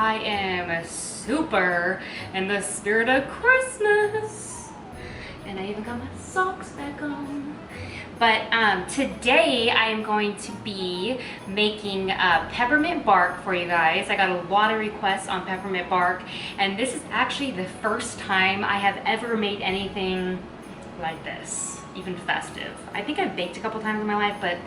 I am super in the spirit of Christmas. And I even got my socks back on. But today I am going to be making peppermint bark for you guys. I got a lot of requests on peppermint bark, and this is actually the first time I have ever made anything like this, even festive. I think I've baked a couple times in my life, but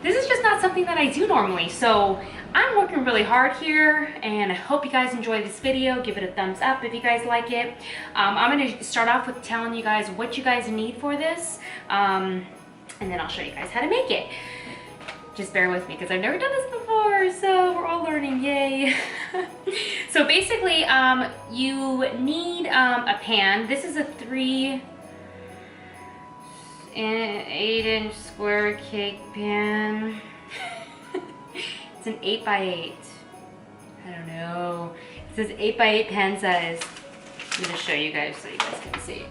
this is just not something that I do normally. So I'm working really hard here, and I hope you guys enjoy this video. Give it a thumbs up if you guys like it. I'm gonna start off with telling you guys what you guys need for this. And then I'll show you guys how to make it. Just bear with me because I've never done this before, so we're all learning, yay. So basically, you need a pan. This is a 8-inch square cake pan. It's an 8x8. I don't know. It says 8x8 pan size. I'm gonna show you guys so you guys can see.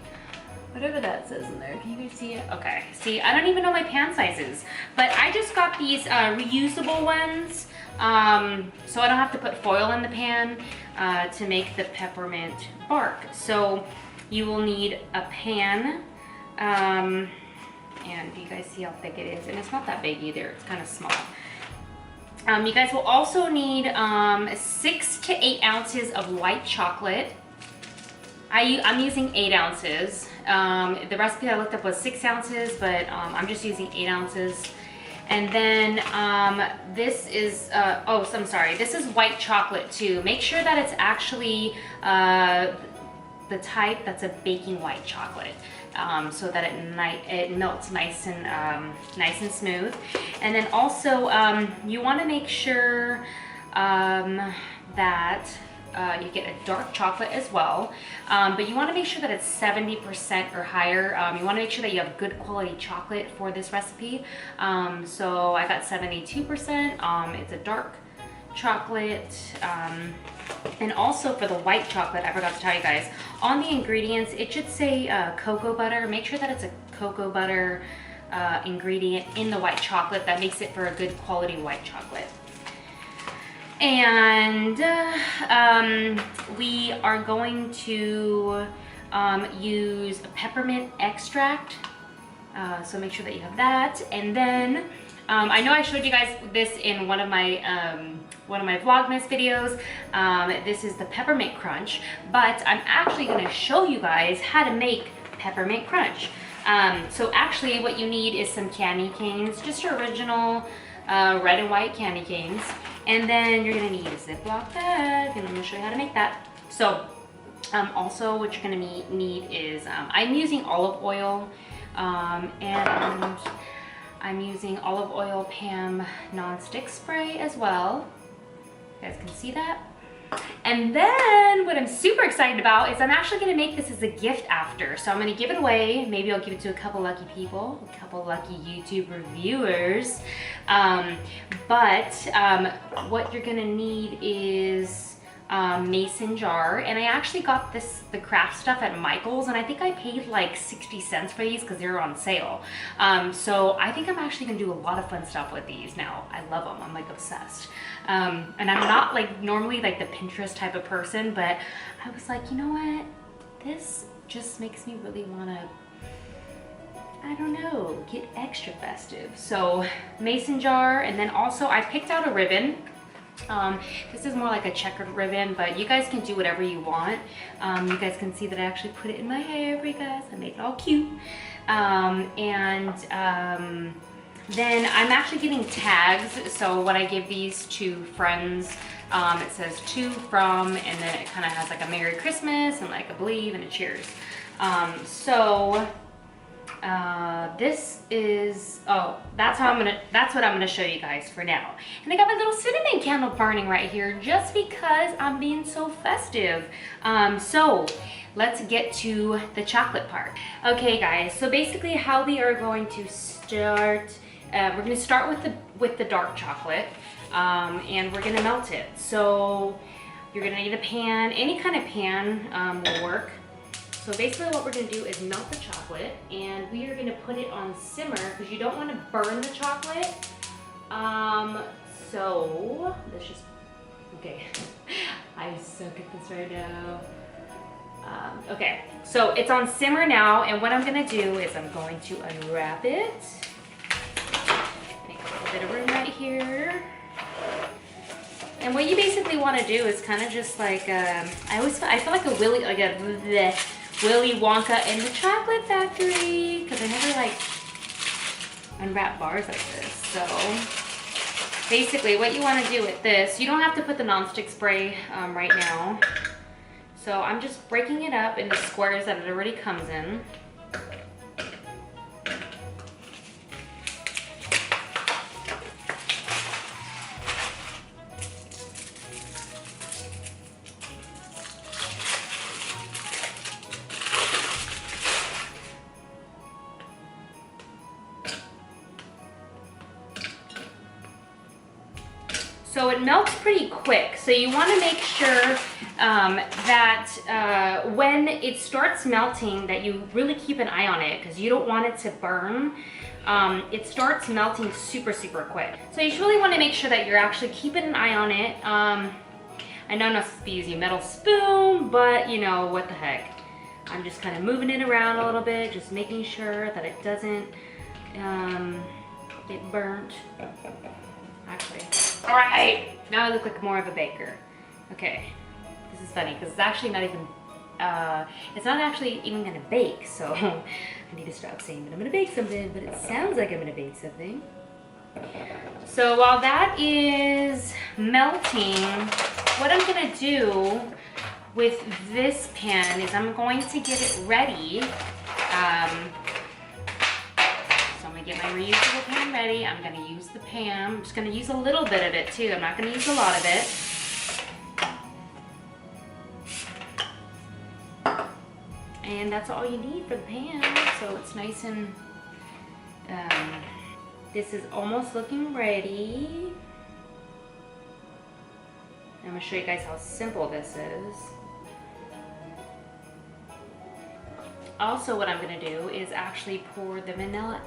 Whatever that says in there, can you guys see it? Okay, see, I don't even know my pan sizes, but I just got these reusable ones, so I don't have to put foil in the pan to make the peppermint bark. So you will need a pan, and you guys see how thick it is, and it's not that big either, it's kind of small. You guys will also need 6 to 8 ounces of white chocolate. I'm using 8 ounces. The recipe I looked up was 6 ounces, but I'm just using 8 ounces. And then this is, oh, so I'm sorry, this is white chocolate too. Make sure that it's actually the type that's a baking white chocolate, so that it melts nice and smooth. And then also, you want to make sure that you get a dark chocolate as well, but you want to make sure that it's 70% or higher. You want to make sure that you have good quality chocolate for this recipe. So I got 72%. It's a dark chocolate. And also for the white chocolate, I forgot to tell you guys, on the ingredients, it should say cocoa butter. Make sure that it's a cocoa butter ingredient in the white chocolate. That makes it for a good quality white chocolate. And we are going to use peppermint extract, so make sure that you have that. And then I know I showed you guys this in one of my Vlogmas videos. This is the peppermint crunch, but I'm actually going to show you guys how to make peppermint crunch. So actually what you need is some candy canes, just your original red and white candy canes. And then you're gonna need a Ziploc bag, and I'm gonna show you how to make that. So also what you're gonna need is, I'm using olive oil, and I'm using olive oil Pam non-stick spray as well. You guys can see that. And then what I'm super excited about is I'm actually gonna make this as a gift after. So I'm gonna give it away. Maybe I'll give it to a couple lucky people, a couple lucky YouTube reviewers. What you're gonna need is mason jar, and I actually got the craft stuff at Michael's, and I think I paid like 60 cents for these because they were on sale. So I think I'm actually gonna do a lot of fun stuff with these now. I love them, I'm like obsessed. And I'm not like normally like the Pinterest type of person, but I was like, you know what? This just makes me really wanna, I don't know, get extra festive. So mason jar, and then also I picked out a ribbon. This is more like a checkered ribbon, but you guys can do whatever you want. You guys can see that I actually put it in my hair for you guys. I made it all cute. Then I'm actually getting tags. So when I give these to friends, it says to, from, and then it kind of has like a Merry Christmas and like a believe and a cheers. This is, that's what I'm gonna show you guys for now. And I got my little cinnamon candle burning right here just because I'm being so festive. So let's get to the chocolate part. Okay guys, so basically how we are going to start, we're gonna start with the dark chocolate, and we're gonna melt it. So you're gonna need a pan, any kind of pan will work. So basically what we're gonna do is melt the chocolate, and we are gonna put it on simmer because you don't wanna burn the chocolate. So let's just, okay. I suck at this right now. Okay, so it's on simmer now, and what I'm gonna do is I'm going to unwrap it. Make a little bit of room right here. And what you basically want to do is kind of just like I feel like a Willy Wonka in the Chocolate Factory, because I never like unwrap bars like this. So basically, what you want to do with this, you don't have to put the nonstick spray right now. So I'm just breaking it up into squares that it already comes in. So it melts pretty quick, so you want to make sure that when it starts melting that you really keep an eye on it, because you don't want it to burn. It starts melting super quick. So you just really want to make sure that you're actually keeping an eye on it. I know I'm not supposed to be using a metal spoon, but you know, what the heck. I'm just kind of moving it around a little bit, just making sure that it doesn't get burnt. Actually. All right, now I look like more of a baker. Okay, this is funny because it's actually not even, it's not actually even gonna bake, so I need to stop saying that I'm gonna bake something, but it sounds like I'm gonna bake something. So while that is melting, what I'm gonna do with this pan is I'm going to get it ready. Get my reusable pan ready. I'm going to use the pan. I'm just going to use a little bit of it too. I'm not going to use a lot of it. And that's all you need for the pan. So it's nice and, this is almost looking ready. I'm going to show you guys how simple this is. Also, what I'm going to do is actually pour the vanilla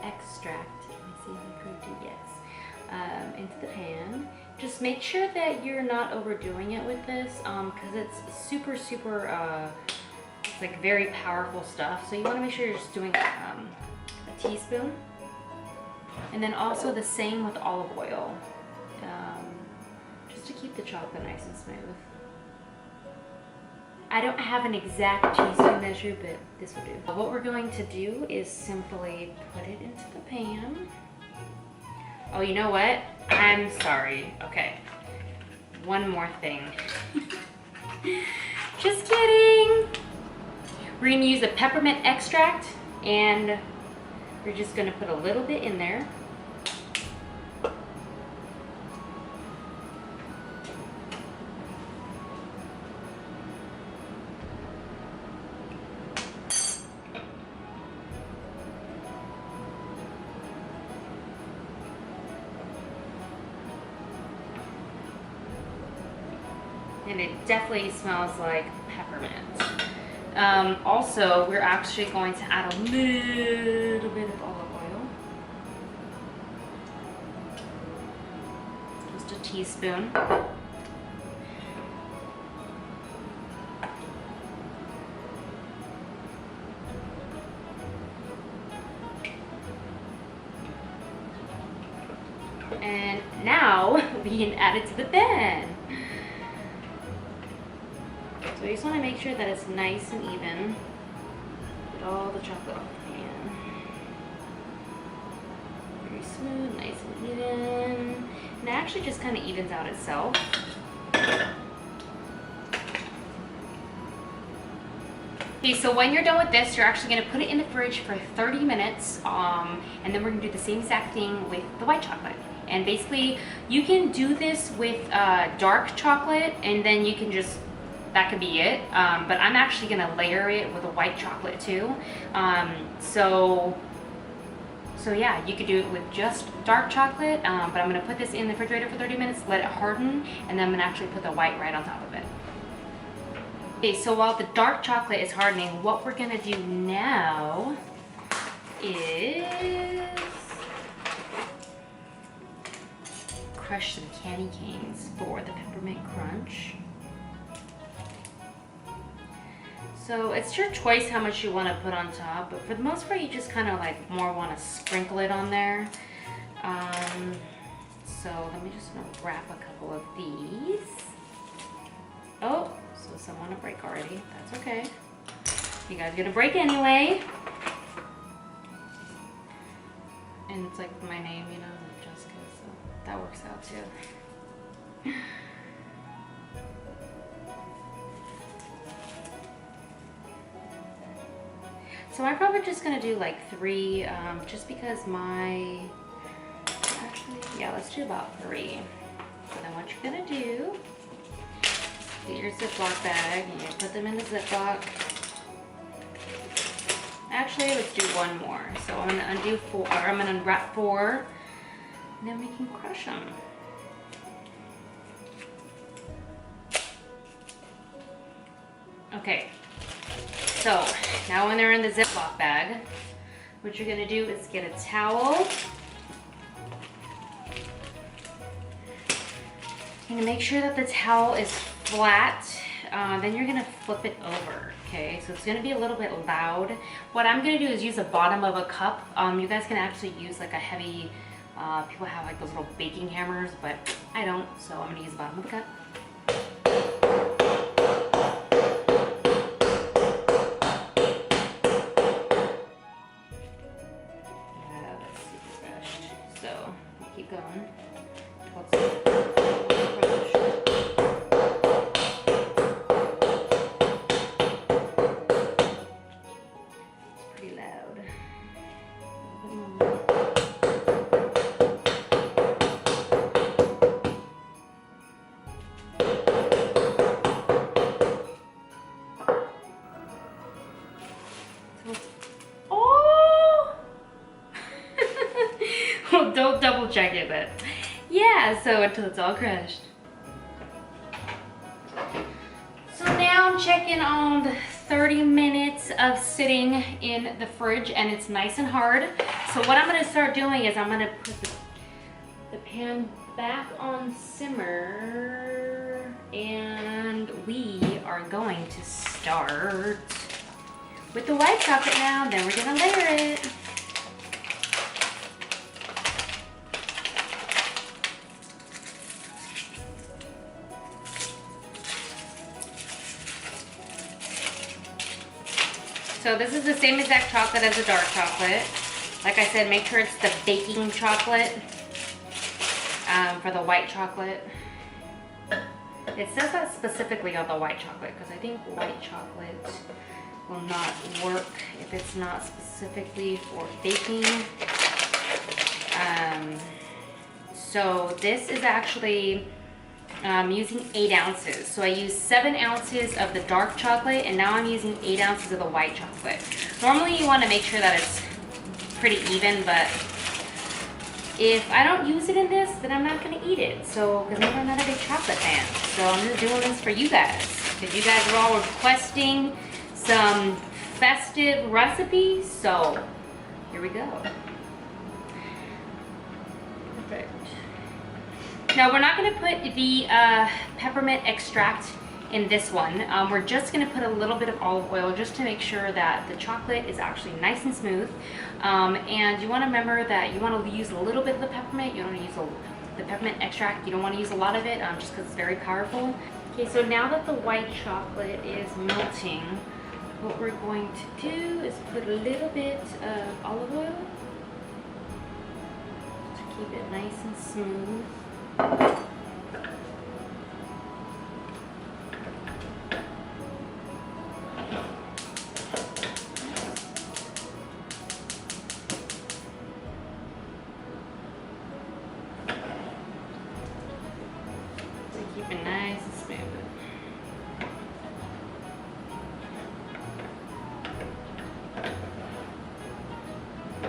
extract, let me see if I'm correct, yes, into the pan. Just make sure that you're not overdoing it with this, because it's super, it's like very powerful stuff. So you want to make sure you're just doing a teaspoon. And then also the same with olive oil, just to keep the chocolate nice and smooth. I don't have an exact teaspoon measure, but this will do. What we're going to do is simply put it into the pan. Oh, you know what? I'm sorry. Okay. One more thing. Just kidding. We're going to use a peppermint extract, and we're just going to put a little bit in there. And it definitely smells like peppermint. Also, we're actually going to add a little bit of olive oil. Just a teaspoon. And now we can add it to the pan. So you just want to make sure that it's nice and even. Get all the chocolate off the pan. Very smooth, nice and even. And it actually just kind of evens out itself. Okay, so when you're done with this, you're actually going to put it in the fridge for 30 minutes. And then we're going to do the same exact thing with the white chocolate. And basically, you can do this with dark chocolate, and then you can just, that could be it. But I'm actually gonna layer it with a white chocolate too. So yeah, you could do it with just dark chocolate, but I'm gonna put this in the refrigerator for 30 minutes, let it harden, and then I'm gonna actually put the white right on top of it. Okay, so while the dark chocolate is hardening, what we're gonna do now is crush some candy canes for the peppermint crunch. So it's your choice how much you want to put on top, but for the most part you just kind of like more want to sprinkle it on there. So let me just wrap a couple of these. Oh, so some want to break already. That's okay. You guys gonna break anyway. And it's like my name, you know, like Jessica, so that works out too. So I'm probably just gonna do like 3, just because actually, yeah, let's do about 3. So then what you're gonna do, get your Ziploc bag and you put them in the Ziploc. Actually, let's do 1 more. So I'm gonna undo 4, or I'm gonna unwrap 4, and then we can crush them. Okay, so now when they're in the Ziploc bag, what you're gonna do is get a towel. You're gonna make sure that the towel is flat. Then you're gonna flip it over, okay? So it's gonna be a little bit loud. What I'm gonna do is use the bottom of a cup. You guys can actually use like a heavy, people have like those little baking hammers, but I don't, so I'm gonna use the bottom of the cup. Yeah, that's super crushed. So, keep going. Don't double check it, but yeah, so until it's all crushed. So now I'm checking on the 30 minutes of sitting in the fridge and it's nice and hard. So what I'm gonna start doing is I'm gonna put the pan back on simmer and we are going to start with the white chocolate now, then we're gonna layer it. So this is the same exact chocolate as the dark chocolate. Like I said, make sure it's the baking chocolate for the white chocolate. It says that specifically on the white chocolate because I think white chocolate will not work if it's not specifically for baking. So this is actually using 8 ounces. So I used 7 ounces of the dark chocolate and now I'm using 8 ounces of the white chocolate. Normally you want to make sure that it's pretty even, but if I don't use it in this, then I'm not going to eat it. So, because I'm not a big chocolate fan. So I'm just doing this for you guys. Because you guys are all requesting some festive recipes. So, here we go. Perfect. Now we're not going to put the peppermint extract in this one. We're just going to put a little bit of olive oil just to make sure that the chocolate is actually nice and smooth. And you want to remember that you want to use a little bit of the peppermint. You don't want to use the peppermint extract. You don't want to use a lot of it just because it's very powerful. Okay, so now that the white chocolate is melting, what we're going to do is put a little bit of olive oil to keep it nice and smooth. Keep it nice and smooth.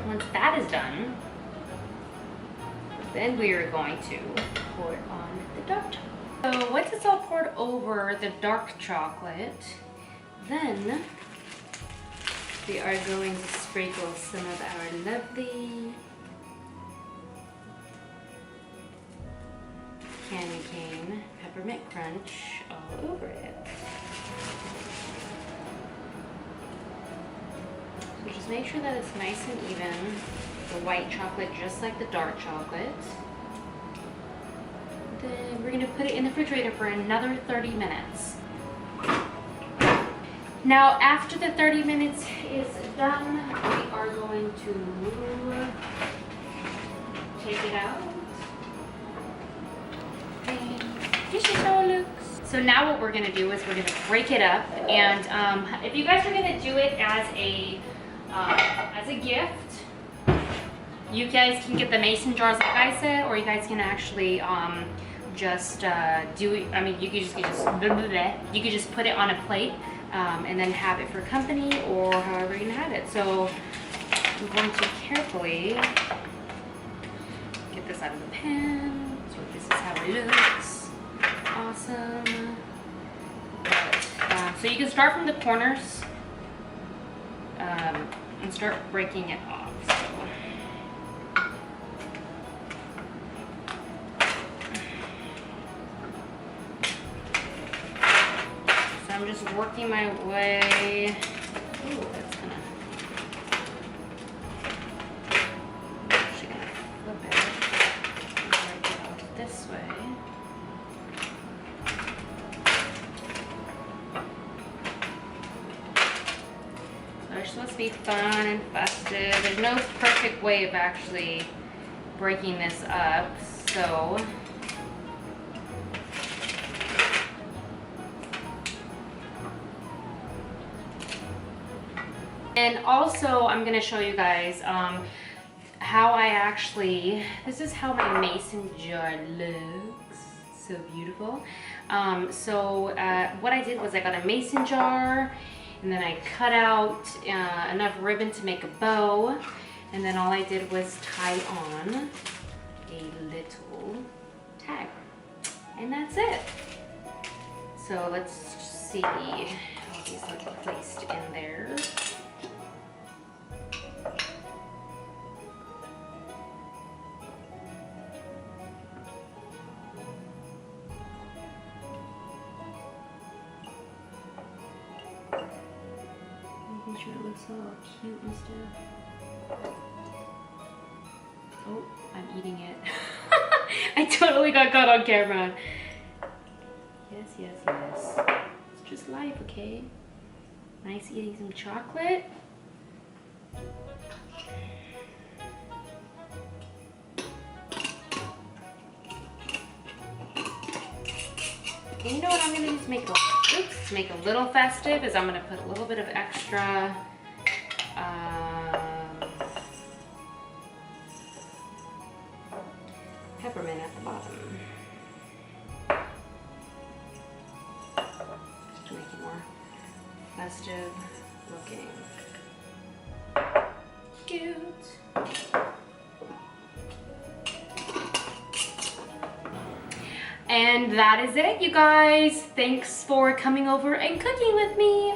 Once that is done, then we are going to pour it on the dark chocolate. So once it's all poured over the dark chocolate, then we are going to sprinkle some of our lovely candy cane peppermint crunch all over it. So just make sure that it's nice and even. The white chocolate just like the dark chocolate. Then we're gonna put it in the refrigerator for another 30 minutes. Now after the 30 minutes is done, we are going to take it out. And this is how it looks. So now what we're gonna do is we're gonna break it up, and if you guys are gonna do it as a gift, you guys can get the mason jars like I said, or you guys can actually just do it. I mean, you could just put it on a plate and then have it for company or however you're gonna have it. So I'm going to carefully get this out of the pan. So this is how it looks. Awesome. But, so you can start from the corners and start breaking it off. So I'm just working my way. Ooh, that's gonna. I'm actually gonna flip it. Break it off this way. So they're supposed to be fun and festive. There's no perfect way of actually breaking this up, so. And also, I'm going to show you guys how I actually, this is how my mason jar looks. So beautiful. What I did was I got a mason jar, and then I cut out enough ribbon to make a bow, and then all I did was tie on a little tag, and that's it. So let's see how these look placed in there. Making sure it looks all cute and stuff. Oh, I'm eating it. I totally got caught on camera. Yes, yes, yes. It's just life, okay? Nice eating some chocolate. And you know what I'm gonna do to make it a little festive is I'm gonna put a little bit of extra peppermint at the bottom. Just to make it more festive looking. Cute. And that is it, you guys. Thanks for coming over and cooking with me.